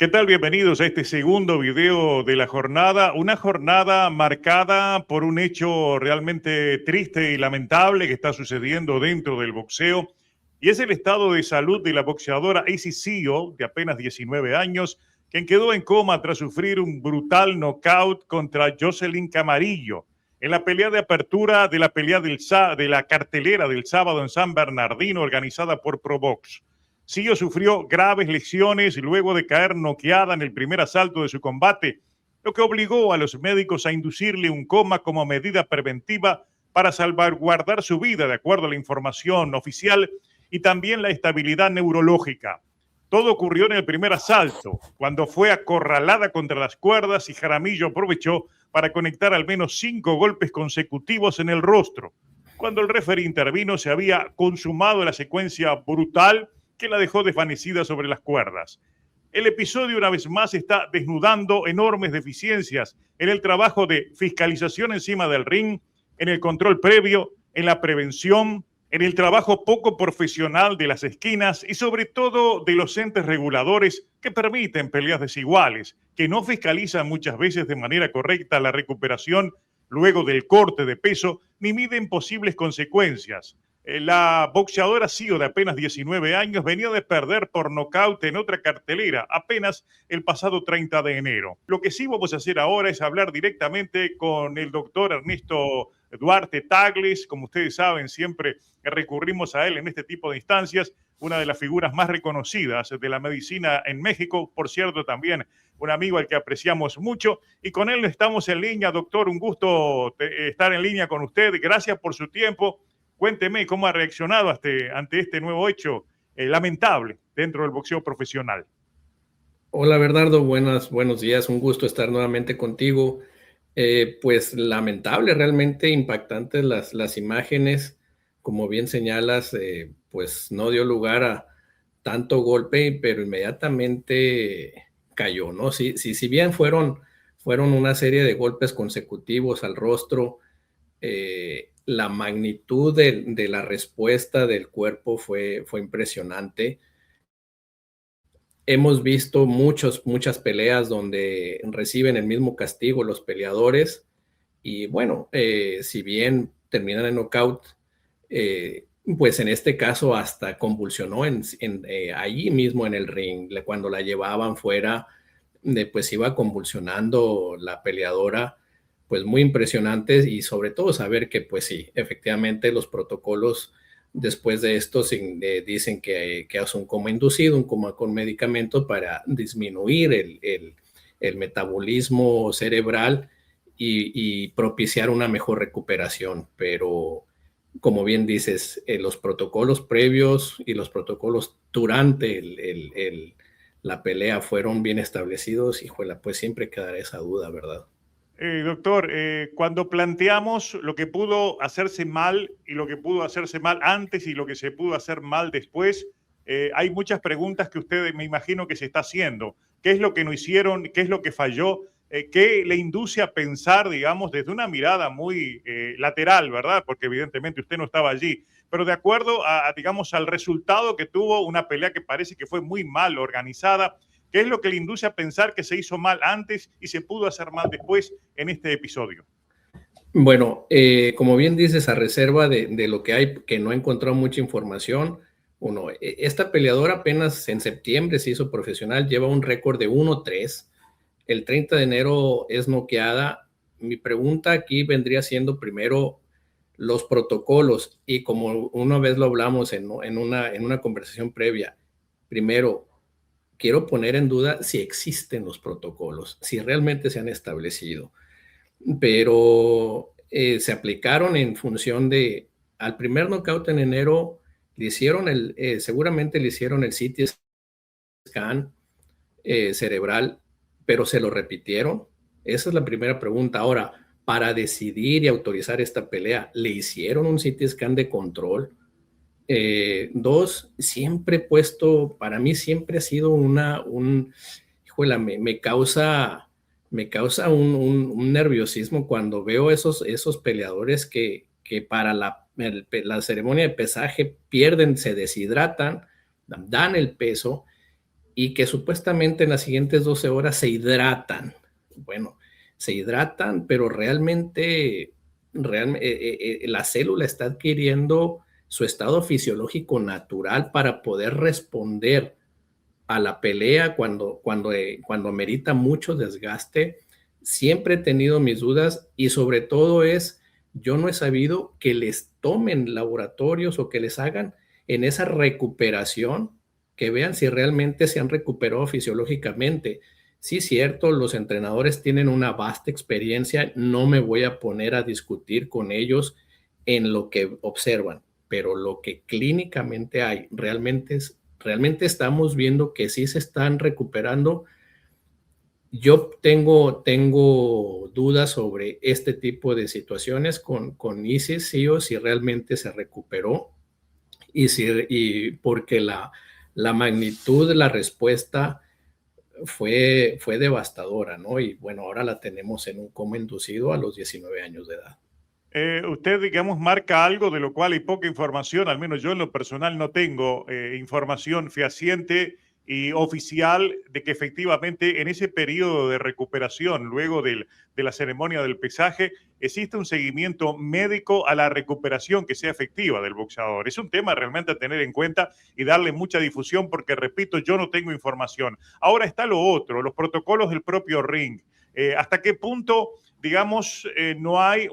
¿Qué tal? Bienvenidos a este segundo video de la jornada. Una jornada marcada por un hecho realmente triste y lamentable que está sucediendo dentro del boxeo. Y es el estado de salud de la boxeadora Acy Sio, de apenas 19 años, quien quedó en coma tras sufrir un brutal knockout contra Jocelyn Camarillo en la pelea de apertura de la cartelera del sábado en San Bernardino, organizada por Probox. Sio sufrió graves lesiones luego de caer noqueada en el primer asalto de su combate, lo que obligó a los médicos a inducirle un coma como medida preventiva para salvaguardar su vida, de acuerdo a la información oficial, y también la estabilidad neurológica. Todo ocurrió en el primer asalto, cuando fue acorralada contra las cuerdas y Jaramillo aprovechó para conectar al menos 5 golpes consecutivos en el rostro. Cuando el referee intervino, se había consumado la secuencia brutal que la dejó desvanecida sobre las cuerdas. El episodio, una vez más, está desnudando enormes deficiencias en el trabajo de fiscalización encima del ring, en el control previo, en la prevención, en el trabajo poco profesional de las esquinas y sobre todo de los entes reguladores que permiten peleas desiguales, que no fiscalizan muchas veces de manera correcta la recuperación luego del corte de peso ni miden posibles consecuencias. La boxeadora Sio, de apenas 19 años, venía de perder por nocaut en otra cartelera apenas el pasado 30 de enero. Lo que sí vamos a hacer ahora es hablar directamente con el doctor Ernesto Duarte Tagles. Como ustedes saben, siempre recurrimos a él en este tipo de instancias, una de las figuras más reconocidas de la medicina en México, por cierto, también un amigo al que apreciamos mucho, y con él estamos en línea. Doctor, un gusto estar en línea con usted. Gracias por su tiempo. Cuénteme cómo ha reaccionado ante este nuevo hecho lamentable dentro del boxeo profesional. Hola Bernardo, buenos días, un gusto estar nuevamente contigo. Pues lamentable, realmente impactantes las imágenes, como bien señalas, pues no dio lugar a tanto golpe, pero inmediatamente cayó, ¿no? Si bien fueron una serie de golpes consecutivos al rostro, la magnitud de la respuesta del cuerpo fue impresionante. Hemos visto muchas peleas donde reciben el mismo castigo los peleadores y bueno, si bien terminan en knockout, pues en este caso hasta convulsionó allí mismo en el ring. Cuando la llevaban fuera, pues iba convulsionando la peleadora, pues muy impresionante, y sobre todo saber que pues sí, efectivamente los protocolos después de esto dicen que es un coma inducido, un coma con medicamentos para disminuir el metabolismo cerebral y propiciar una mejor recuperación. Pero como bien dices, los protocolos previos y los protocolos durante la pelea fueron bien establecidos. Híjole, pues siempre quedará esa duda, ¿verdad? Doctor, cuando planteamos lo que pudo hacerse mal y lo que pudo hacerse mal antes y lo que se pudo hacer mal después, hay muchas preguntas que usted me imagino que se está haciendo. ¿Qué es lo que no hicieron? ¿Qué es lo que falló? ¿Qué le induce a pensar, digamos, desde una mirada muy lateral, ¿verdad? Porque evidentemente usted no estaba allí, pero de acuerdo digamos, al resultado que tuvo una pelea que parece que fue muy mal organizada. ¿Qué es lo que le induce a pensar que se hizo mal antes y se pudo hacer mal después en este episodio? Bueno, como bien dices, a reserva de lo que hay, que no he encontrado mucha información. Uno, esta peleadora apenas en septiembre se hizo profesional, lleva un récord de 1-3. El 30 de enero es noqueada. Mi pregunta aquí vendría siendo primero los protocolos, y como una vez lo hablamos en una conversación previa, primero quiero poner en duda si existen los protocolos, si realmente se han establecido, pero se aplicaron en función de, al primer knockout en enero, seguramente le hicieron el CT scan cerebral, pero se lo repitieron. Esa es la primera pregunta. Ahora, para decidir y autorizar esta pelea, ¿le hicieron un CT scan de control? Dos, siempre he puesto, para mí siempre ha sido híjole, me causa un nerviosismo cuando veo esos peleadores que para la ceremonia de pesaje pierden, se deshidratan, dan el peso y que supuestamente en las siguientes 12 horas se hidratan. Bueno, se hidratan, pero realmente la célula está adquiriendo su estado fisiológico natural para poder responder a la pelea cuando amerita mucho desgaste. Siempre he tenido mis dudas y sobre todo yo no he sabido que les tomen laboratorios o que les hagan en esa recuperación, que vean si realmente se han recuperado fisiológicamente. Sí, cierto, los entrenadores tienen una vasta experiencia, no me voy a poner a discutir con ellos en lo que observan, pero lo que clínicamente hay realmente estamos viendo que sí se están recuperando. Yo tengo dudas sobre este tipo de situaciones con Isis, sí, o si realmente se recuperó y porque la magnitud de la respuesta fue devastadora, ¿no? Y bueno, ahora la tenemos en un coma inducido a los 19 años de edad. Usted, digamos, marca algo de lo cual hay poca información, al menos yo en lo personal no tengo información fehaciente y oficial de que efectivamente en ese periodo de recuperación, luego de la ceremonia del pesaje, existe un seguimiento médico a la recuperación que sea efectiva del boxeador. Es un tema realmente a tener en cuenta y darle mucha difusión porque, repito, yo no tengo información. Ahora está lo otro, los protocolos del propio ring. ¿Hasta qué punto, digamos, no hay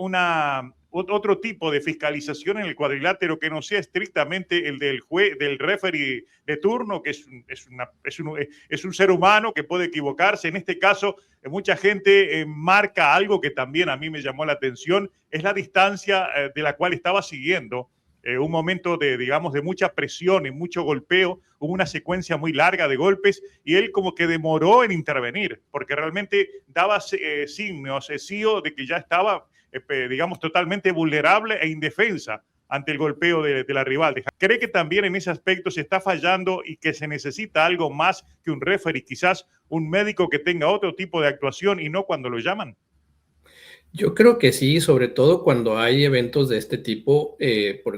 otro tipo de fiscalización en el cuadrilátero que no sea estrictamente el del referee de turno, que es un ser humano que puede equivocarse? En este caso, mucha gente marca algo que también a mí me llamó la atención, es la distancia de la cual estaba siguiendo un momento de, digamos, de mucha presión y mucho golpeo, hubo una secuencia muy larga de golpes y él como que demoró en intervenir, porque realmente daba signos, de que ya estaba, digamos, totalmente vulnerable e indefensa ante el golpeo de la rival. ¿Cree que también en ese aspecto se está fallando y que se necesita algo más que un referee, quizás un médico que tenga otro tipo de actuación y no cuando lo llaman? Yo creo que sí, sobre todo cuando hay eventos de este tipo,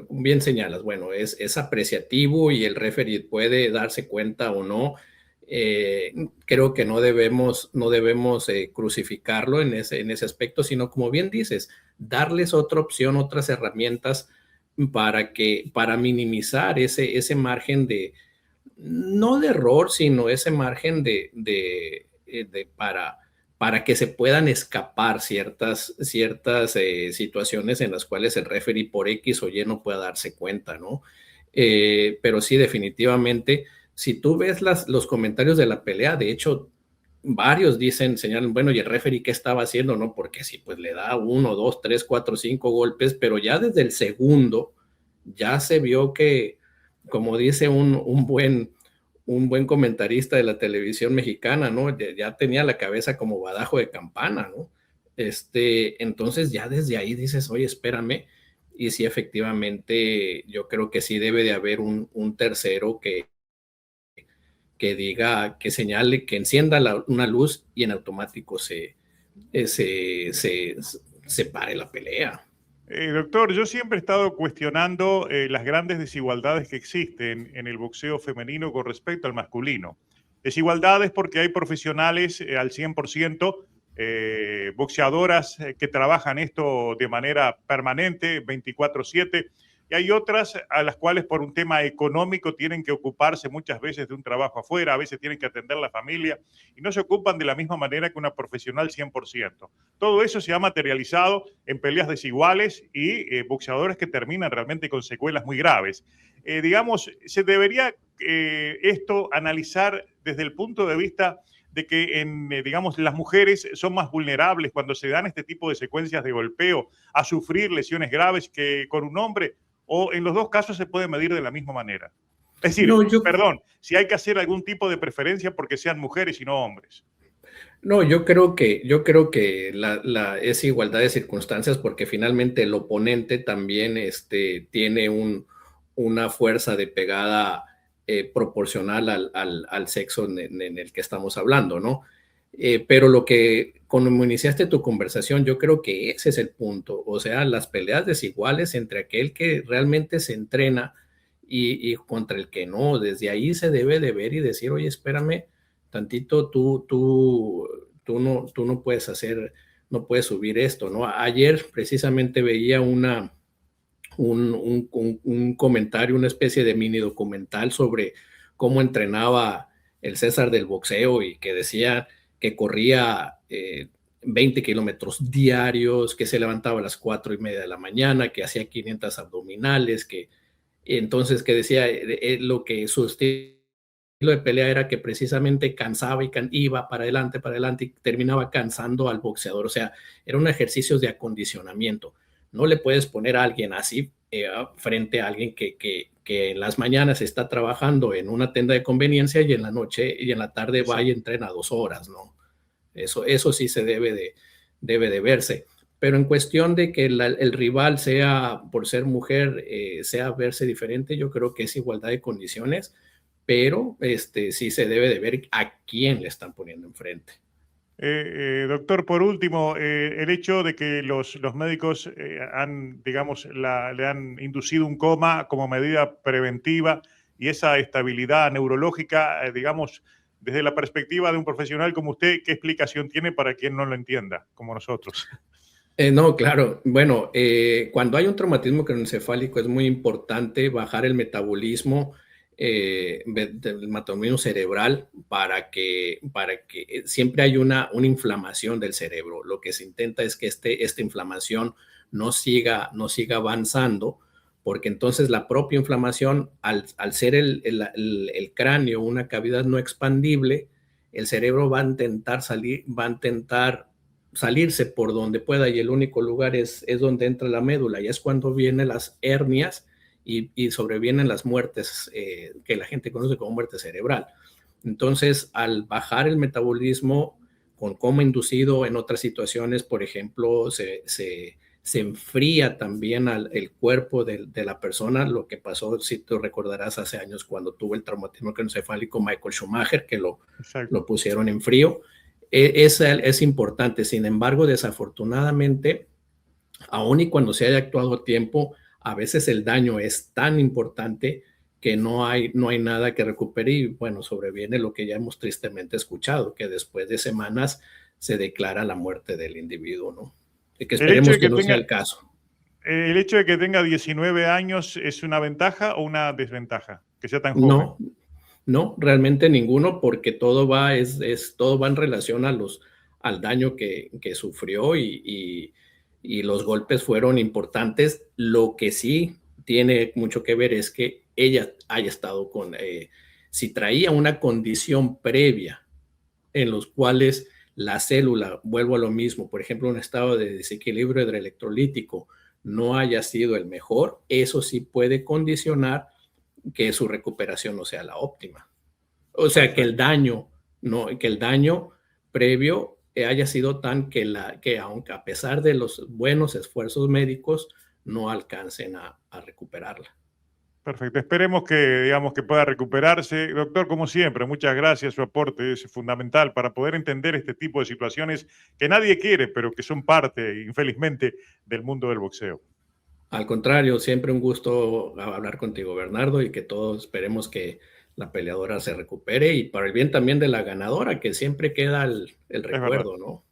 bien señalas, bueno, es apreciativo y el referee puede darse cuenta o no. Creo que no debemos crucificarlo en ese aspecto, sino como bien dices, darles otra opción, otras herramientas para minimizar ese margen no de error, sino ese margen para que se puedan escapar ciertas situaciones en las cuales el referee por X o Y no pueda darse cuenta, ¿no? Pero sí, definitivamente, si tú ves los comentarios de la pelea, de hecho, varios señalan, bueno, ¿y el referee qué estaba haciendo? No, porque sí, pues le da 1, 2, 3, 4, 5 golpes, pero ya desde el segundo ya se vio que, como dice un buen comentarista de la televisión mexicana, ¿no? Ya tenía la cabeza como badajo de campana, ¿no? Entonces ya desde ahí dices, oye, espérame, y sí, efectivamente, yo creo que sí debe de haber un tercero que diga, que señale, que encienda una luz y en automático se pare la pelea. Doctor, yo siempre he estado cuestionando las grandes desigualdades que existen en el boxeo femenino con respecto al masculino. Desigualdades porque hay profesionales al 100%, boxeadoras que trabajan esto de manera permanente, 24/7, y hay otras a las cuales por un tema económico tienen que ocuparse muchas veces de un trabajo afuera, a veces tienen que atender la familia y no se ocupan de la misma manera que una profesional 100%. Todo eso se ha materializado en peleas desiguales y boxeadores que terminan realmente con secuelas muy graves. Digamos, se debería esto analizar desde el punto de vista de que, digamos, las mujeres son más vulnerables cuando se dan este tipo de secuencias de golpeo a sufrir lesiones graves que con un hombre, o en los dos casos se puede medir de la misma manera. Es decir, No, perdón, si hay que hacer algún tipo de preferencia porque sean mujeres y no hombres. No, yo creo que es igualdad de circunstancias porque finalmente el oponente también tiene una fuerza de pegada proporcional al sexo en el que estamos hablando, ¿no? Pero como iniciaste tu conversación, yo creo que ese es el punto. O sea, las peleas desiguales entre aquel que realmente se entrena y contra el que no. Desde ahí se debe de ver y decir, oye, espérame tantito, tú no puedes hacer, no puedes subir esto, ¿no? Ayer precisamente veía un comentario, una especie de mini documental sobre cómo entrenaba el César del boxeo y que decía que corría 20 kilómetros diarios, que se levantaba a las 4:30 de la mañana, que hacía 500 abdominales, que entonces que decía lo que su estilo de pelea era que precisamente cansaba y iba para adelante y terminaba cansando al boxeador. O sea, era un ejercicio de acondicionamiento. No le puedes poner a alguien así frente a alguien que en las mañanas está trabajando en una tienda de conveniencia y en la noche y en la tarde va y entrena 2 horas, ¿no? Eso sí se debe de verse. Pero en cuestión de que el rival sea, por ser mujer, sea verse diferente, yo creo que es igualdad de condiciones, pero sí se debe de ver a quién le están poniendo enfrente. Doctor, por último, el hecho de que los médicos han, digamos, le han inducido un coma como medida preventiva y esa estabilidad neurológica, digamos, desde la perspectiva de un profesional como usted, ¿qué explicación tiene para quien no lo entienda, como nosotros? No, claro. Bueno, cuando hay un traumatismo craneoencefálico es muy importante bajar el metabolismo del metabolismo cerebral para que siempre hay una inflamación del cerebro. Lo que se intenta es que esta inflamación no siga avanzando, porque entonces la propia inflamación, al ser el cráneo una cavidad no expandible, el cerebro va a intentar salirse por donde pueda y el único lugar es donde entra la médula y es cuando vienen las hernias y sobrevienen las muertes que la gente conoce como muerte cerebral. Entonces, al bajar el metabolismo con coma inducido en otras situaciones, por ejemplo, se enfría también el cuerpo de la persona, lo que pasó, si tú recordarás, hace años cuando tuvo el traumatismo craneoencefálico Michael Schumacher, que lo pusieron en frío. Es importante. Sin embargo, desafortunadamente, aun y cuando se haya actuado a tiempo, a veces el daño es tan importante que no hay nada que recupere y bueno, sobreviene lo que ya hemos tristemente escuchado, que después de semanas se declara la muerte del individuo, ¿no? Y que esperemos que no sea el caso. ¿El hecho de que tenga 19 años es una ventaja o una desventaja? Que sea tan joven. No, realmente ninguno, porque todo va en relación al daño que sufrió y los golpes fueron importantes. Lo que sí tiene mucho que ver es que ella haya estado si traía una condición previa en los cuales la célula, vuelvo a lo mismo, por ejemplo, un estado de desequilibrio hidroelectrolítico no haya sido el mejor, eso sí puede condicionar que su recuperación no sea la óptima. O sea, que el daño previo haya sido tan que aunque a pesar de los buenos esfuerzos médicos, no alcancen a recuperarla. Perfecto. Esperemos que, digamos, que pueda recuperarse. Doctor, como siempre, muchas gracias. Su aporte es fundamental para poder entender este tipo de situaciones que nadie quiere, pero que son parte, infelizmente, del mundo del boxeo. Al contrario, siempre un gusto hablar contigo, Bernardo, y que todos esperemos que la peleadora se recupere y para el bien también de la ganadora, que siempre queda el recuerdo, ¿no?